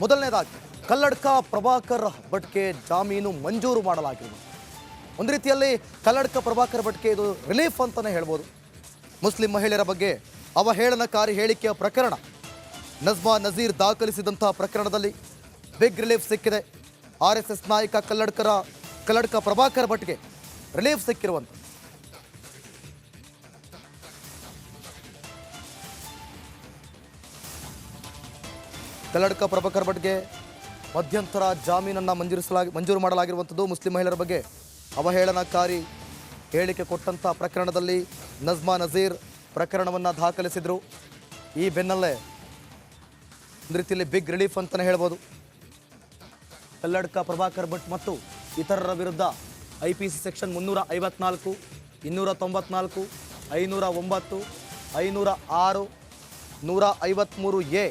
ಮೊದಲನೇದಾಗಿ ಕಲ್ಲಡ್ಕ ಪ್ರಭಾಕರ್ ಭಟ್ಗೆ ಜಾಮೀನು ಮಂಜೂರು ಮಾಡಲಾಗಿರುವುದು ಒಂದು ರೀತಿಯಲ್ಲಿ ಕಲ್ಲಡ್ಕ ಪ್ರಭಾಕರ್ ಭಟ್ಗೆ ಇದು ರಿಲೀಫ್ ಅಂತಾನೆ ಹೇಳ್ಬೋದು. ಮುಸ್ಲಿಂ ಮಹಿಳೆಯರ ಬಗ್ಗೆ ಅವಹೇಳನಕಾರಿ ಹೇಳಿಕೆಯ ಪ್ರಕರಣ ನಜ್ಮಾ ನಜೀರ್ ದಾಖಲಿಸಿದಂತಹ ಪ್ರಕರಣದಲ್ಲಿ ಬಿಗ್ ರಿಲೀಫ್ ಸಿಕ್ಕಿದೆ. RSS ನಾಯಕ ಕಲ್ಲಡ್ಕ ಪ್ರಭಾಕರ್ ಭಟ್ಗೆ ರಿಲೀಫ್ ಸಿಕ್ಕಿರುವಂಥ ಕಲ್ಲಡ್ಕ ಪ್ರಭಾಕರ್ ಭಟ್ಗೆ ಮಧ್ಯಂತರ ಜಾಮೀನನ್ನು ಮಂಜೂರು ಮಾಡಲಾಗಿರುವಂಥದ್ದು. ಮುಸ್ಲಿಂ ಮಹಿಳೆಯರ ಬಗ್ಗೆ ಅವಹೇಳನಕಾರಿ ಹೇಳಿಕೆ ಕೊಟ್ಟಂಥ ಪ್ರಕರಣದಲ್ಲಿ ನಜ್ಮಾ ನಜೀರ್ ಪ್ರಕರಣವನ್ನು ದಾಖಲಿಸಿದರು. ಈ ಬೆನ್ನಲ್ಲೇ ಒಂದು ರೀತಿಯಲ್ಲಿ ಬಿಗ್ ರಿಲೀಫ್ ಅಂತಲೇ ಹೇಳ್ಬೋದು. ಕಲ್ಲಡ್ಕ ಪ್ರಭಾಕರ್ ಭಟ್ ಮತ್ತು ಇತರರ ವಿರುದ್ಧ IPC ಸೆಕ್ಷನ್ 354, 294, 509, 506, 153A,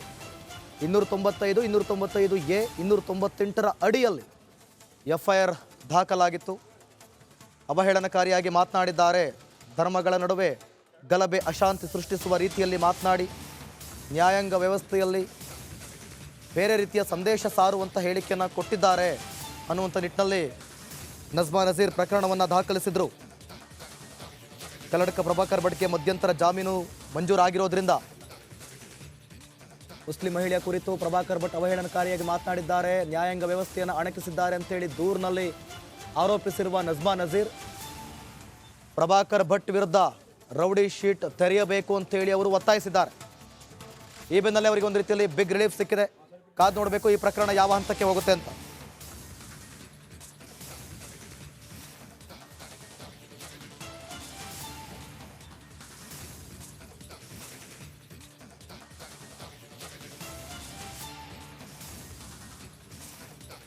295, 295A, 298ರ ಅಡಿಯಲ್ಲಿ FIR ದಾಖಲಾಗಿತ್ತು. ಅವಹೇಳನಕಾರಿಯಾಗಿ ಮಾತನಾಡಿದ್ದಾರೆ. ಧರ್ಮಗಳ ನಡುವೆ ಗಲಭೆ ಅಶಾಂತಿ ಸೃಷ್ಟಿಸುವ ರೀತಿಯಲ್ಲಿ ಮಾತನಾಡಿ ನ್ಯಾಯಾಂಗ ವ್ಯವಸ್ಥೆಯಲ್ಲಿ ಬೇರೆ ರೀತಿಯ ಸಂದೇಶ ಸಾರುವಂಥ ಹೇಳಿಕೆಯನ್ನು ಕೊಟ್ಟಿದ್ದಾರೆ ಅನ್ನುವಂಥ ನಿಟ್ಟಿನಲ್ಲಿ ನಜ್ಮಾ ನಜೀರ್ ಪ್ರಕರಣವನ್ನು ದಾಖಲಿಸಿದರು. ಕಲ್ಲಡ್ಕ ಪ್ರಭಾಕರ್ ಭಟ್ಗೆ ಮಧ್ಯಂತರ ಜಾಮೀನು ಮಂಜೂರಾಗಿರೋದ್ರಿಂದ ಮುಸ್ಲಿಂ ಮಹಿಳೆಯ ಕುರಿತು ಪ್ರಭಾಕರ್ ಭಟ್ ಅವಹೇಳನಕಾರಿಯಾಗಿ ಮಾತನಾಡಿದ್ದಾರೆ, ನ್ಯಾಯಾಂಗ ವ್ಯವಸ್ಥೆಯನ್ನು ಅಣಕಿಸಿದ್ದಾರೆ ಅಂತೇಳಿ ದೂರಿನಲ್ಲಿ ಆರೋಪಿಸಿರುವ ನಜ್ಮಾ ನಜೀರ್ ಪ್ರಭಾಕರ್ ಭಟ್ ವಿರುದ್ಧ ರೌಡಿ ಶೀಟ್ ತೆರೆಯಬೇಕು ಅಂತೇಳಿ ಅವರು ಒತ್ತಾಯಿಸಿದ್ದಾರೆ. ಈ ಬೆನ್ನಲ್ಲೇ ಅವರಿಗೆ ಒಂದು ರೀತಿಯಲ್ಲಿ ಬಿಗ್ ರಿಲೀಫ್ ಸಿಕ್ಕಿದೆ. ಕಾದು ನೋಡಬೇಕು ಈ ಪ್ರಕರಣ ಯಾವ ಹಂತಕ್ಕೆ ಹೋಗುತ್ತೆ ಅಂತ.